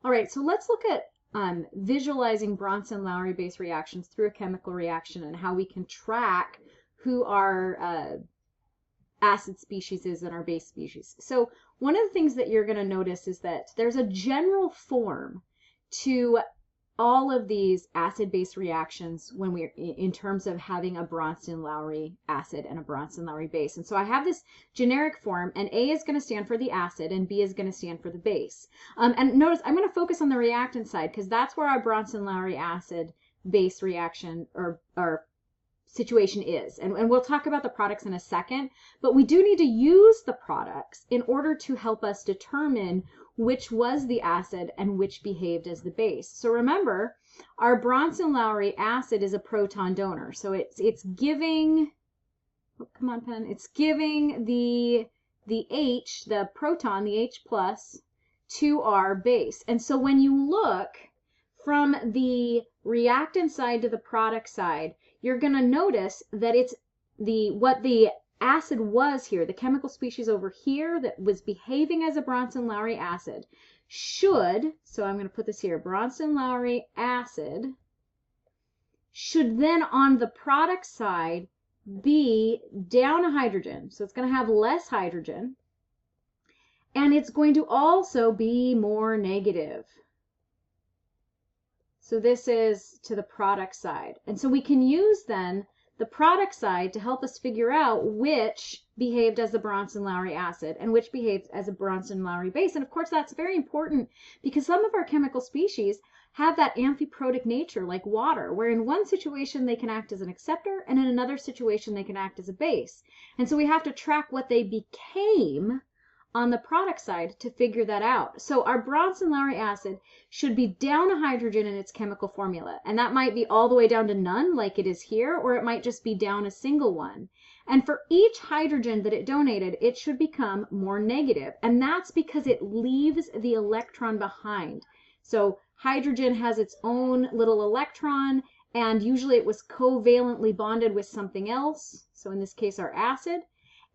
All right, so let's look at visualizing Bronsted-Lowry base reactions through a chemical reaction and how we can track who our acid species is and our base species. So one of the things that you're going to notice is that there's a general form to all of these acid-base reactions when we're in terms of having a Bronsted-Lowry acid and a Bronsted-Lowry base. And so I have this generic form, and A is going to stand for the acid and B is going to stand for the base. And notice I'm going to focus on the reactant side because that's where our Bronsted-Lowry acid base reaction or situation is. And we'll talk about the products in a second, but we do need to use the products in order to help us determine which was the acid and which behaved as the base. So remember, our Bronsted-Lowry acid is a proton donor. So it's giving, oh, come on, pen, it's giving the H, the proton, the H plus, to our base. And so when you look from the reactant side to the product side, you're going to notice that it's what the acid was here, the chemical species over here that was behaving as a Bronsted-Lowry acid should, so I'm going to put this here, Bronsted-Lowry acid should then on the product side be down a hydrogen. So it's going to have less hydrogen, and it's going to also be more negative. So this is to the product side. And so we can use then the product side to help us figure out which behaved as the Bronsted-Lowry acid and which behaved as a Bronsted-Lowry base. And of course, that's very important because some of our chemical species have that amphiprotic nature like water, where in one situation they can act as an acceptor and in another situation they can act as a base. And so we have to track what they became on the product side to figure that out. So our Bronsted-Lowry acid should be down a hydrogen in its chemical formula. And that might be all the way down to none like it is here, or it might just be down a single one. And for each hydrogen that it donated, it should become more negative. And that's because it leaves the electron behind. So hydrogen has its own little electron, and usually it was covalently bonded with something else. So in this case, our acid,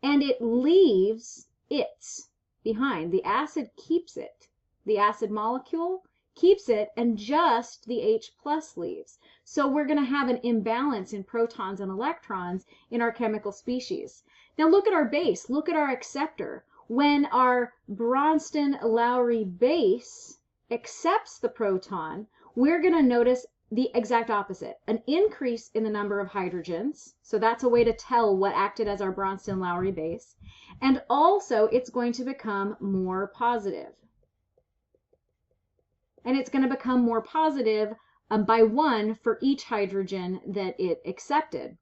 and it leaves its behind. The acid keeps it. The acid molecule keeps it, and just the H plus leaves. So we're going to have an imbalance in protons and electrons in our chemical species. Now look at our base. Look at our acceptor. When our Bronsted-Lowry base accepts the proton, we're going to notice the exact opposite, an increase in the number of hydrogens. So that's a way to tell what acted as our Bronsted-Lowry base. And also it's going to become more positive. And it's going to become more positive by 1 for each hydrogen that it accepted.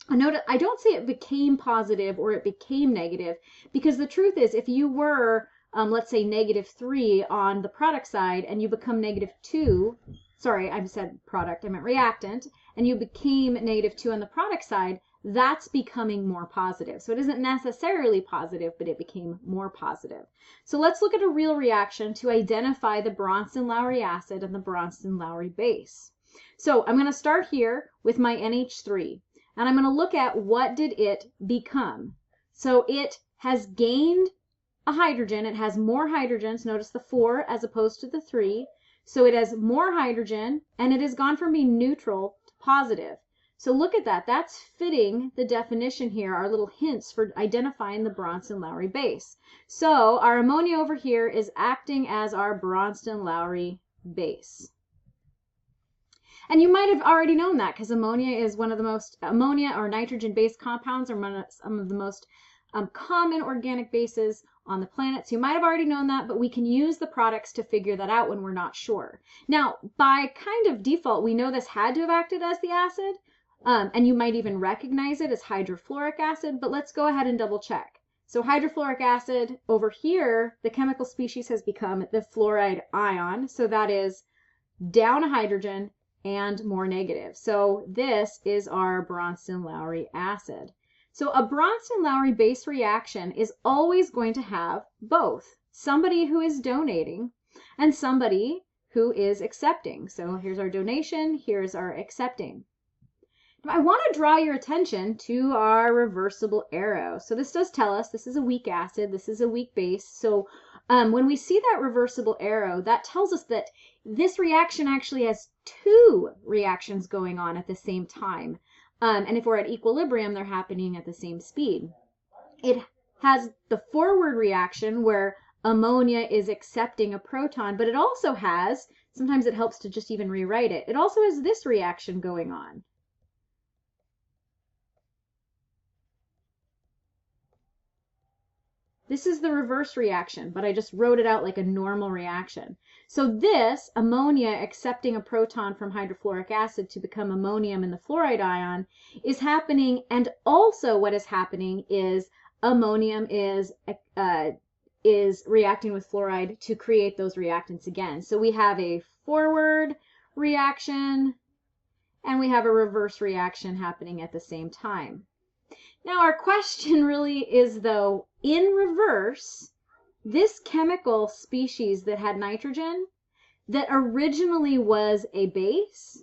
Note, I don't say it became positive or it became negative, because the truth is if you were, let's say, -3 on the product side and you become -2, sorry, I said product, I meant reactant, and you became -2 on the product side, that's becoming more positive. So it isn't necessarily positive, but it became more positive. So let's look at a real reaction to identify the Bronsted-Lowry acid and the Bronsted-Lowry base. So I'm going to start here with my NH3, and I'm going to look at what did it become. So it has gained a hydrogen. It has more hydrogens. Notice the 4 as opposed to the 3. So it has more hydrogen, and it has gone from being neutral to positive. So look at that. That's fitting the definition here, our little hints for identifying the Bronsted-Lowry base. So our ammonia over here is acting as our Bronsted-Lowry base. And you might have already known that because ammonia is one of the most, ammonia or nitrogen-based compounds are some of the most common organic bases on the planet. So you might have already known that, but we can use the products to figure that out when we're not sure. Now, by kind of default, we know this had to have acted as the acid, and you might even recognize it as hydrofluoric acid, but let's go ahead and double check. So hydrofluoric acid over here, the chemical species has become the fluoride ion, so that is down a hydrogen and more negative. So this is our Bronsted-Lowry acid. So a Bronsted-Lowry base reaction is always going to have both somebody who is donating and somebody who is accepting. So here's our donation, here's our accepting. I want to draw your attention to our reversible arrow. So this does tell us this is a weak acid, this is a weak base. So when we see that reversible arrow, that tells us that this reaction actually has two reactions going on at the same time. And if we're at equilibrium, they're happening at the same speed. It has the forward reaction where ammonia is accepting a proton, but it also has, sometimes it helps to just even rewrite it, it also has this reaction going on. This is the reverse reaction, but I just wrote it out like a normal reaction. So this, ammonia accepting a proton from hydrofluoric acid to become ammonium in the fluoride ion, is happening, and also what is happening is ammonium is reacting with fluoride to create those reactants again. So we have a forward reaction, and we have a reverse reaction happening at the same time. Now our question really is, though, in reverse, this chemical species that had nitrogen, that originally was a base,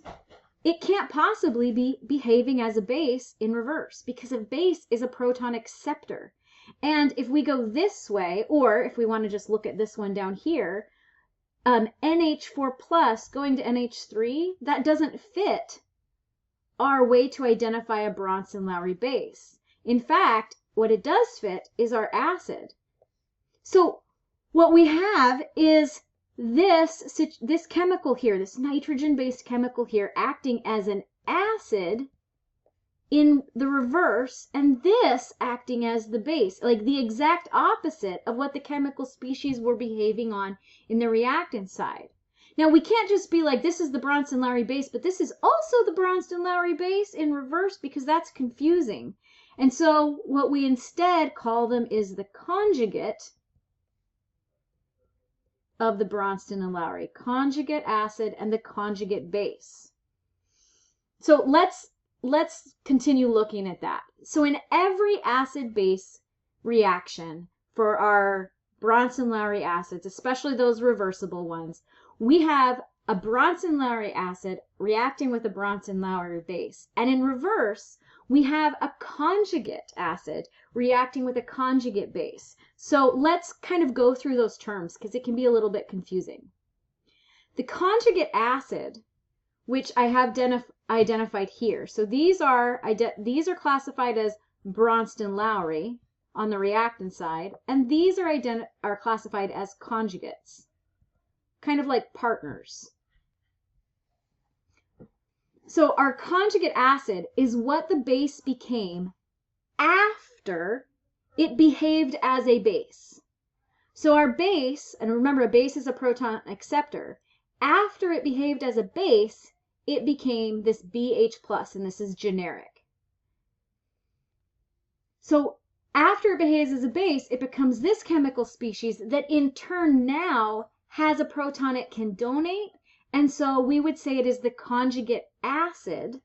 it can't possibly be behaving as a base in reverse, because a base is a proton acceptor. And if we go this way, or if we want to just look at this one down here, NH4 plus going to NH3, that doesn't fit our way to identify a Bronsted-Lowry base. In fact, what it does fit is our acid. So what we have is this chemical here, this nitrogen-based chemical here, acting as an acid in the reverse, and this acting as the base, like the exact opposite of what the chemical species were behaving on in the reactant side. Now, we can't just be like, this is the Bronsted-Lowry base, but this is also the Bronsted-Lowry base in reverse, because that's confusing. And so what we instead call them is the conjugate of the Bronsted-Lowry, conjugate acid and the conjugate base. So let's continue looking at that. So in every acid-base reaction for our Bronsted-Lowry acids, especially those reversible ones, we have a Bronsted-Lowry acid reacting with a Bronsted-Lowry base. And in reverse, we have a conjugate acid reacting with a conjugate base. So let's kind of go through those terms because it can be a little bit confusing. The conjugate acid, which I have identified here. So these are classified as Bronsted-Lowry on the reactant side, and these are classified as conjugates, kind of like partners. So our conjugate acid is what the base became after it behaved as a base. So our base, and remember a base is a proton acceptor, after it behaved as a base, it became this BH+, and this is generic. So after it behaves as a base, it becomes this chemical species that in turn now has a proton it can donate, and so we would say it is the conjugate acid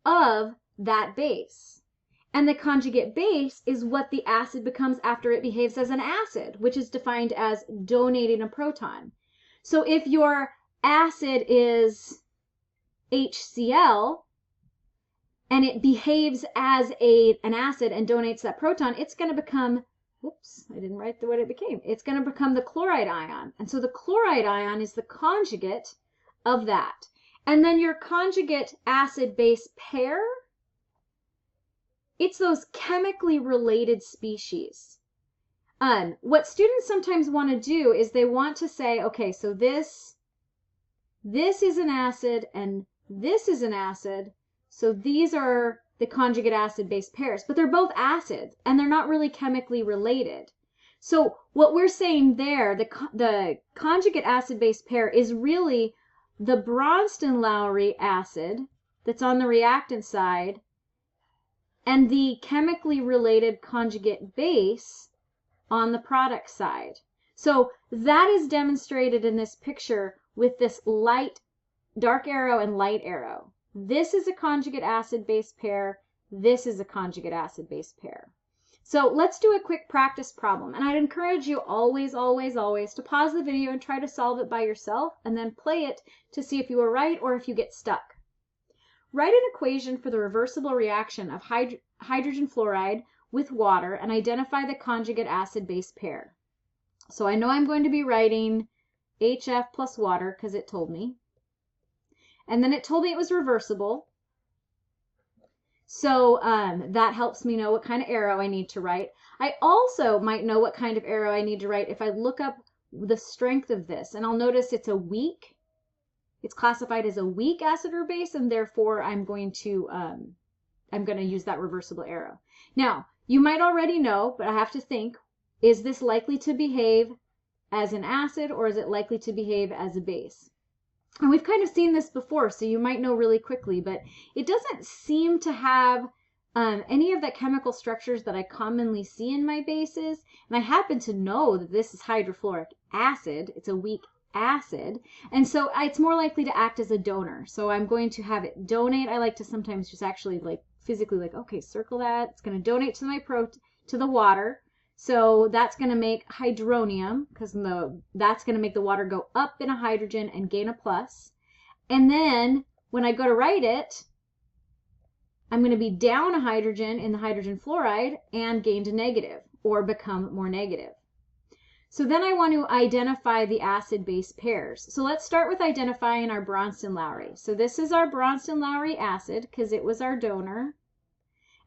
of that base. And the conjugate base is what the acid becomes after it behaves as an acid, which is defined as donating a proton. So if your acid is HCl and it behaves as an acid and donates that proton, it's going to become, whoops, I didn't write what it became. It's going to become the chloride ion. And so the chloride ion is the conjugate of that. And then your conjugate acid-base pair, it's those chemically related species. What students sometimes want to do is they want to say, okay, so this is an acid and this is an acid, so these are the conjugate acid-base pairs, but they're both acids and they're not really chemically related. So what we're saying there, the conjugate acid-base pair is really the Bronsted-Lowry acid that's on the reactant side and the chemically related conjugate base on the product side. So that is demonstrated in this picture with this dark arrow and light arrow. This is a conjugate acid-base pair. This is a conjugate acid-base pair. So let's do a quick practice problem. And I'd encourage you always, always, always to pause the video and try to solve it by yourself and then play it to see if you were right or if you get stuck. Write an equation for the reversible reaction of hydrogen fluoride with water and identify the conjugate acid-base pair. So I know I'm going to be writing HF plus water because it told me. And then it told me it was reversible. So that helps me know what kind of arrow I need to write. I also might know what kind of arrow I need to write if I look up the strength of this. And I'll notice it's classified as a weak acid or base, and therefore I'm going to use that reversible arrow. Now, you might already know, but I have to think, is this likely to behave as an acid or is it likely to behave as a base? And we've kind of seen this before, so you might know really quickly, but it doesn't seem to have any of the chemical structures that I commonly see in my bases. And I happen to know that this is hydrofluoric acid. It's a weak acid. And so it's more likely to act as a donor. So I'm going to have it donate. I like to sometimes just actually like physically okay, circle that. It's going to donate to the water. So that's going to make hydronium, because that's going to make the water go up in a hydrogen and gain a plus. And then when I go to write it, I'm going to be down a hydrogen in the hydrogen fluoride and gained a negative or become more negative. So then I want to identify the acid-base pairs. So let's start with identifying our Bronsted-Lowry. So this is our Bronsted-Lowry acid because it was our donor.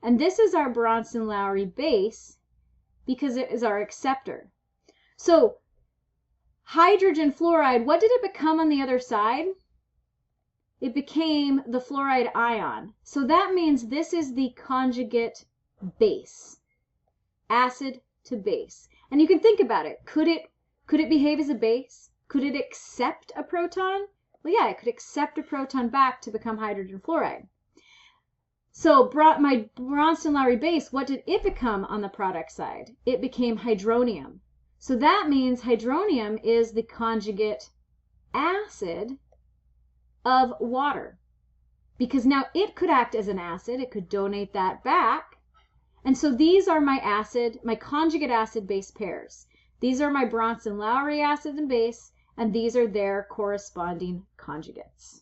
And this is our Bronsted-Lowry base because it is our acceptor. So hydrogen fluoride, what did it become on the other side? It became the fluoride ion. So that means this is the conjugate base, acid to base. And you can think about it. Could it behave as a base? Could it accept a proton? Well, yeah, it could accept a proton back to become hydrogen fluoride. So my Bronsted-Lowry base, what did it become on the product side? It became hydronium. So that means hydronium is the conjugate acid of water, because now it could act as an acid. It could donate that back. And so these are my conjugate acid base pairs. These are my Bronsted-Lowry acid and base, and these are their corresponding conjugates.